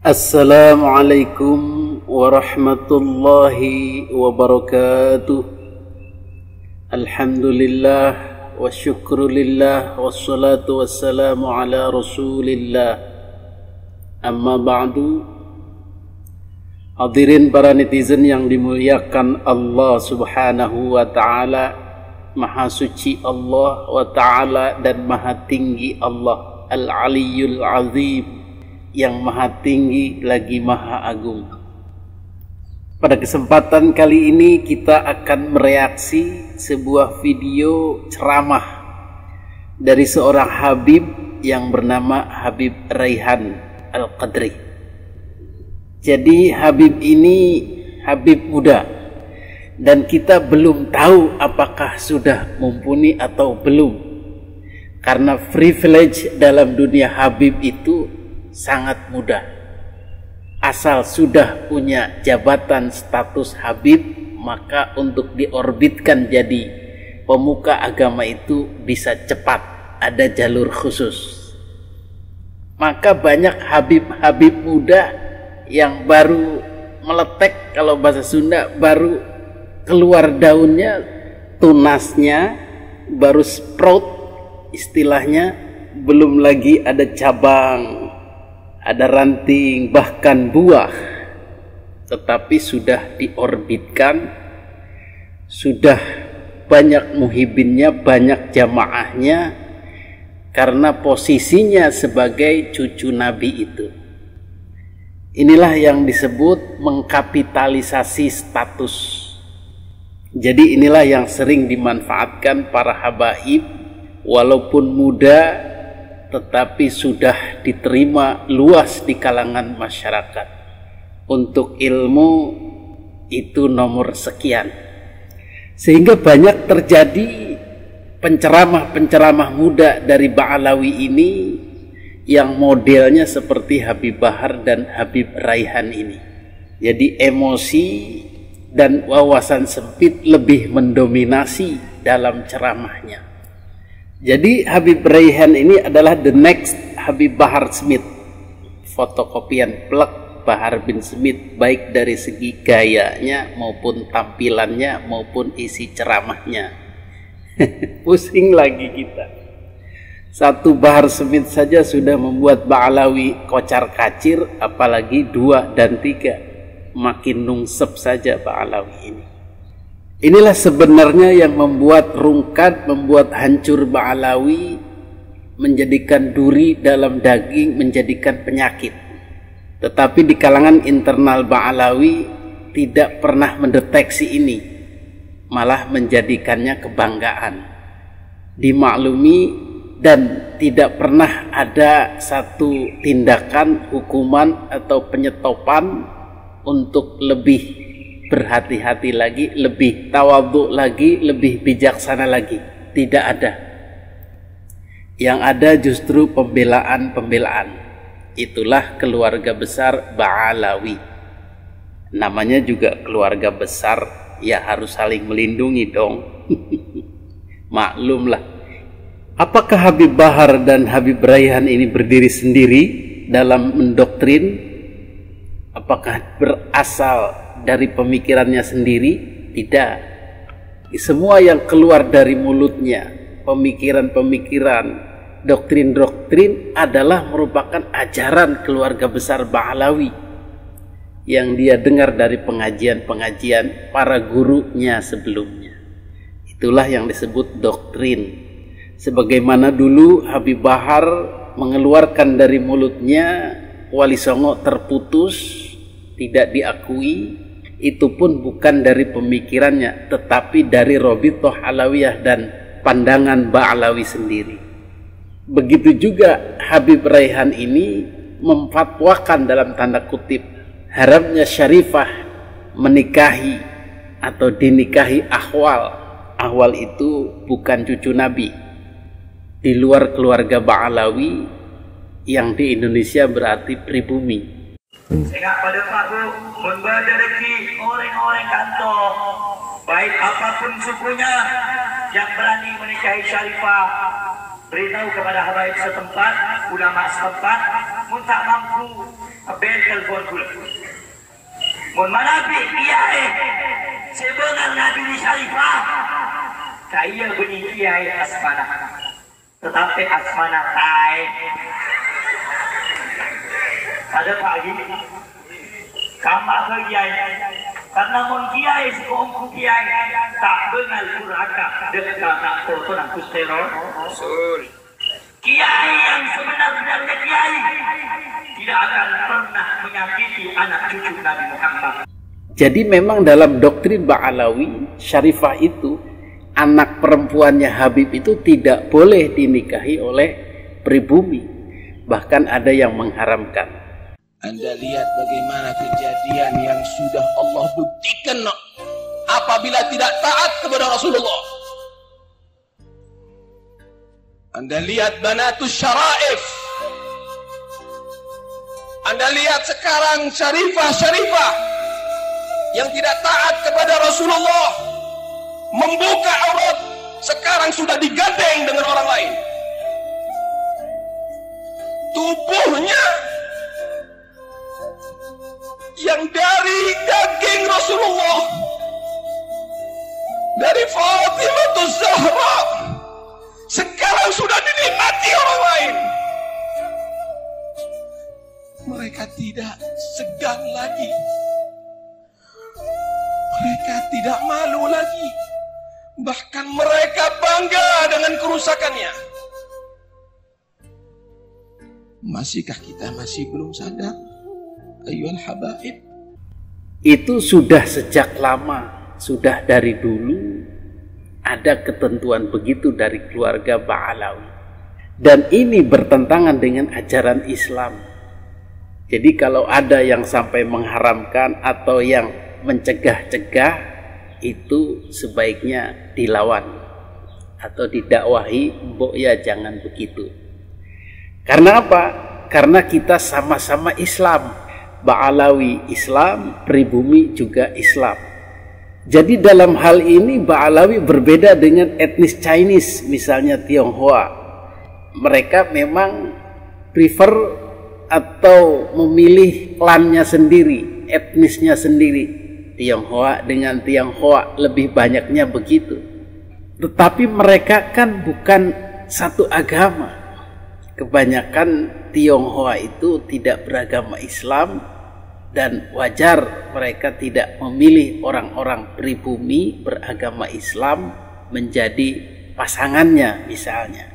Assalamualaikum warahmatullahi wabarakatuh. Alhamdulillah wa syukrulillah wassalatu wassalamu ala rasulillah. Amma ba'du. Hadirin para netizen yang dimuliakan Allah subhanahu wa ta'ala. Maha suci Allah wa ta'ala dan maha tinggi Allah Al-Aliyyul Azim, yang maha tinggi lagi maha agung. Pada kesempatan kali ini kita akan mereaksi sebuah video ceramah dari seorang Habib yang bernama Habib Raihan Al-Qadri. Jadi Habib ini Habib muda, dan kita belum tahu apakah sudah mumpuni atau belum, karena privilege dalam dunia Habib itu sangat mudah. Asal sudah punya jabatan status Habib, maka untuk diorbitkan jadi pemuka agama itu bisa cepat, ada jalur khusus. Maka banyak Habib-Habib muda yang baru meletek, kalau bahasa Sunda baru keluar daunnya, tunasnya baru sprout istilahnya, belum lagi ada cabang, ada ranting, bahkan buah, tetapi sudah diorbitkan, sudah banyak muhibinnya, banyak jamaahnya, karena posisinya sebagai cucu Nabi itu. Inilah yang disebut mengkapitalisasi status. Jadi inilah yang sering dimanfaatkan para habaib, walaupun muda tetapi sudah diterima luas di kalangan masyarakat. Untuk ilmu itu nomor sekian. Sehingga banyak terjadi penceramah-penceramah muda dari Ba'alawi ini yang modelnya seperti Habib Bahar dan Habib Raihan ini. Jadi emosi dan wawasan sempit lebih mendominasi dalam ceramahnya. Jadi Habib Raihan ini adalah the next Habib Bahar Smith, fotokopian plek Bahar bin Smith, baik dari segi gayanya maupun tampilannya maupun isi ceramahnya. Pusing lagi kita. Satu Bahar Smith saja sudah membuat Ba'alawi kocar kacir, apalagi 2 dan 3. Makin nungsep saja Ba'alawi ini. Inilah sebenarnya yang membuat rungkat, membuat hancur Ba'alawi, menjadikan duri dalam daging, menjadikan penyakit. Tetapi di kalangan internal Ba'alawi tidak pernah mendeteksi ini, malah menjadikannya kebanggaan, dimaklumi, dan tidak pernah ada satu tindakan, hukuman atau penyetopan untuk lebih berhati-hati lagi, lebih tawadhu lagi, lebih bijaksana lagi. Tidak ada. Yang ada justru pembelaan-pembelaan. Itulah keluarga besar Ba'alawi. Namanya juga keluarga besar, ya harus saling melindungi dong. Maklumlah. Apakah Habib Bahar dan Habib Raihan ini berdiri sendiri dalam mendoktrin? Apakah berasal dari pemikirannya sendiri? Tidak. Semua yang keluar dari mulutnya, pemikiran-pemikiran, doktrin-doktrin adalah merupakan ajaran keluarga besar Ba'alawi yang dia dengar dari pengajian-pengajian para gurunya sebelumnya. Itulah yang disebut doktrin. Sebagaimana dulu Habib Bahar mengeluarkan dari mulutnya, Wali Songo terputus, tidak diakui, itu pun bukan dari pemikirannya, tetapi dari Robitoh Alawiyah dan pandangan Ba'alawi sendiri. Begitu juga Habib Raihan ini memfatwakan dalam tanda kutip haramnya syarifah menikahi atau dinikahi ahwal. Ahwal itu bukan cucu Nabi. Di luar keluarga Ba'alawi, yang di Indonesia berarti pribumi. Sehingga pada Pak membaca rezeki orang-orang kantor, baik apapun sukunya, yang berani menikahi syarifah, beritahu kepada habaib setempat, ulama setempat, pun tak mampu Abel telepon pula. Mohon manapi kiai sebenarnya Nabi Syarifah. Saya beri kiai asmana. Tetapi asmana tai. Ada pagi kamar ke kiai. Karena mon kiai sekolah kiai tak bengal kuraka dekat nak foto nak kusterol. Kiai yang sebenar-benarnya kiai tidak akan pernah menyakiti anak cucu Nabi Muhammad. Jadi memang dalam doktrin Ba'alawi, Syarifah itu anak perempuannya Habib itu tidak boleh dinikahi oleh pribumi. Bahkan ada yang mengharamkan. Anda lihat bagaimana kejadian yang sudah Allah buktikan apabila tidak taat kepada Rasulullah. Anda lihat Banatus Syara'if. Anda lihat sekarang syarifah-syarifah yang tidak taat kepada Rasulullah, membuka aurat, sekarang sudah digandeng dengan orang lain. Tubuhnya yang dari daging Rasulullah, dari Fatimah Zahra, sekarang sudah dinikmati orang lain. Mereka tidak segan lagi. Mereka tidak malu lagi. Bahkan mereka bangga dengan kerusakannya. Masihkah kita masih belum sadar? Ayyuhal habaib. Itu sudah sejak lama, sudah dari dulu ada ketentuan begitu dari keluarga Ba'alawi. Dan ini bertentangan dengan ajaran Islam. Jadi kalau ada yang sampai mengharamkan atau yang mencegah-cegah, itu sebaiknya dilawan atau didakwahi, mbok ya jangan begitu. Karena apa? Karena kita sama-sama Islam. Ba'alawi Islam, pribumi juga Islam. Jadi dalam hal ini Ba'alawi berbeda dengan etnis Chinese, misalnya Tionghoa. Mereka memang prefer atau memilih klannya sendiri, etnisnya sendiri. Tionghoa dengan Tionghoa lebih banyaknya begitu. Tetapi mereka kan bukan satu agama. Kebanyakan Tionghoa itu tidak beragama Islam dan wajar mereka tidak memilih orang-orang pribumi beragama Islam menjadi pasangannya misalnya.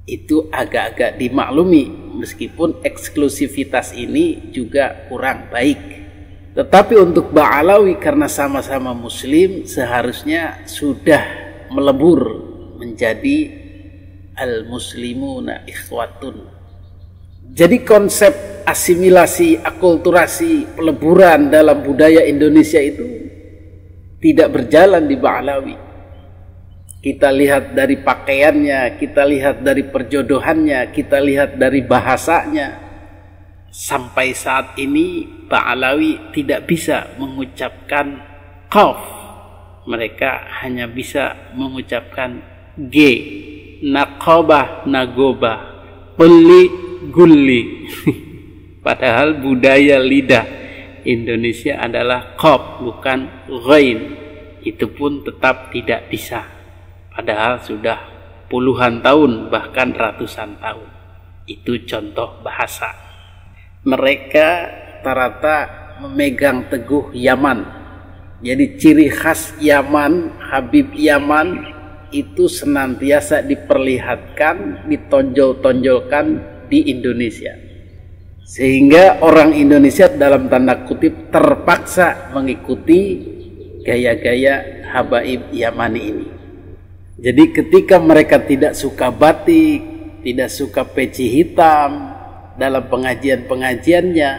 Itu agak-agak dimaklumi meskipun eksklusivitas ini juga kurang baik. Tetapi untuk Ba'alawi karena sama-sama muslim seharusnya sudah melebur menjadi al-muslimuna ikhwatun. Jadi konsep asimilasi, akulturasi, peleburan dalam budaya Indonesia itu tidak berjalan di Ba'alawi. Kita lihat dari pakaiannya, kita lihat dari perjodohannya, kita lihat dari bahasanya. Sampai saat ini Ba'alawi tidak bisa mengucapkan qaf. Mereka hanya bisa mengucapkan g, naqabah, nagobah, peli, gulli. Padahal budaya lidah Indonesia adalah qaf bukan ghain. Itu pun tetap tidak bisa. Padahal sudah puluhan tahun bahkan ratusan tahun. Itu contoh bahasa. Mereka rata-rata memegang teguh Yaman. Jadi ciri khas Yaman, Habib Yaman itu senantiasa diperlihatkan, ditonjol-tonjolkan di Indonesia. Sehingga orang Indonesia dalam tanda kutip terpaksa mengikuti gaya-gaya Habaib Yamani ini. Jadi ketika mereka tidak suka batik, tidak suka peci hitam dalam pengajian-pengajiannya,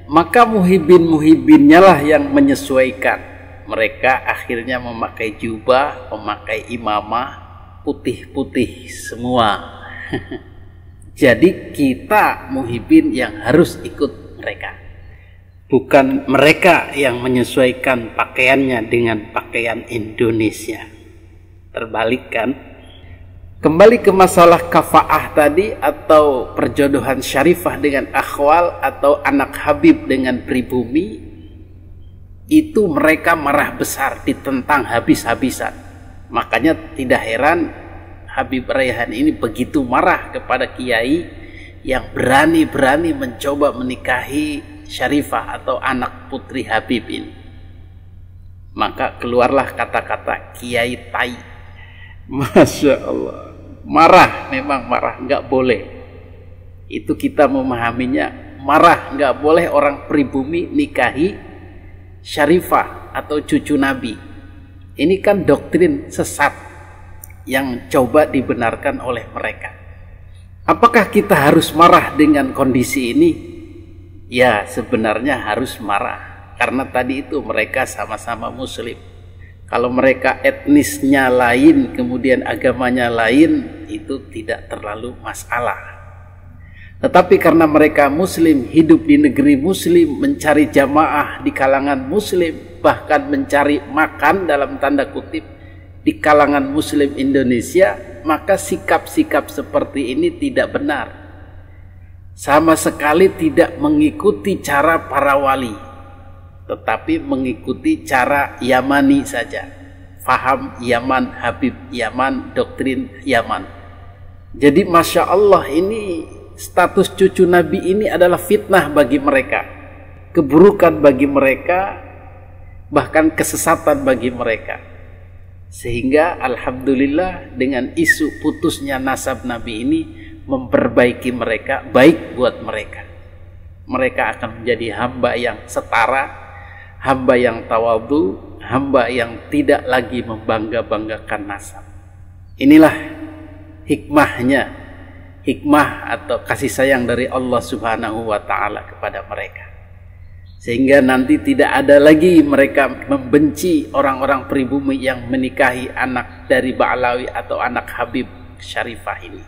maka muhibin-muhibinnya lah yang menyesuaikan. Mereka akhirnya memakai jubah, memakai imamah, putih-putih semua. Jadi kita muhibin yang harus ikut mereka. Bukan mereka yang menyesuaikan pakaiannya dengan pakaian Indonesia. Terbalik kan? Kembali ke masalah kafaah tadi atau perjodohan syarifah dengan akhwal atau anak Habib dengan pribumi, itu mereka marah besar, ditentang habis-habisan. Makanya tidak heran Habib Raihan ini begitu marah kepada kiai yang berani-berani mencoba menikahi syarifah atau anak putri Habib ini. Maka keluarlah kata-kata kiai tai. Masya Allah, marah, memang marah, nggak boleh. Itu kita memahaminya, marah, nggak boleh orang pribumi nikahi syarifah atau cucu Nabi. Ini kan doktrin sesat yang coba dibenarkan oleh mereka. Apakah kita harus marah dengan kondisi ini? Ya, sebenarnya harus marah, karena tadi itu mereka sama-sama muslim. Kalau mereka etnisnya lain, kemudian agamanya lain, itu tidak terlalu masalah. Tetapi karena mereka muslim, hidup di negeri muslim, mencari jamaah di kalangan muslim, bahkan mencari makan dalam tanda kutip di kalangan muslim Indonesia, maka sikap-sikap seperti ini tidak benar. Sama sekali tidak mengikuti cara para wali, tetapi mengikuti cara Yamani saja. Faham Yaman, Habib Yaman, doktrin Yaman. Jadi Masya Allah, ini status cucu Nabi ini adalah fitnah bagi mereka, keburukan bagi mereka, bahkan kesesatan bagi mereka. Sehingga Alhamdulillah dengan isu putusnya nasab Nabi ini memperbaiki mereka, baik buat mereka. Mereka akan menjadi hamba yang setara, hamba yang tawadhu, hamba yang tidak lagi membangga-banggakan nasab. Inilah hikmahnya, hikmah atau kasih sayang dari Allah Subhanahu wa Ta'ala kepada mereka, sehingga nanti tidak ada lagi mereka membenci orang-orang pribumi yang menikahi anak dari Ba'alawi atau anak Habib Syarifah ini.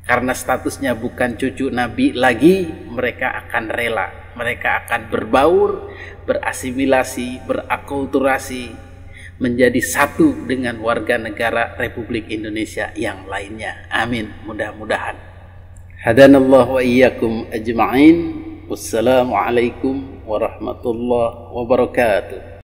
Karena statusnya bukan cucu Nabi lagi, mereka akan rela, mereka akan berbaur, berasimilasi, berakulturasi, menjadi satu dengan warga negara Republik Indonesia yang lainnya. Amin, mudah-mudahan. Hadanallahu wa iyyakum ajma'in. Wassalamualaikum warahmatullahi wabarakatuh.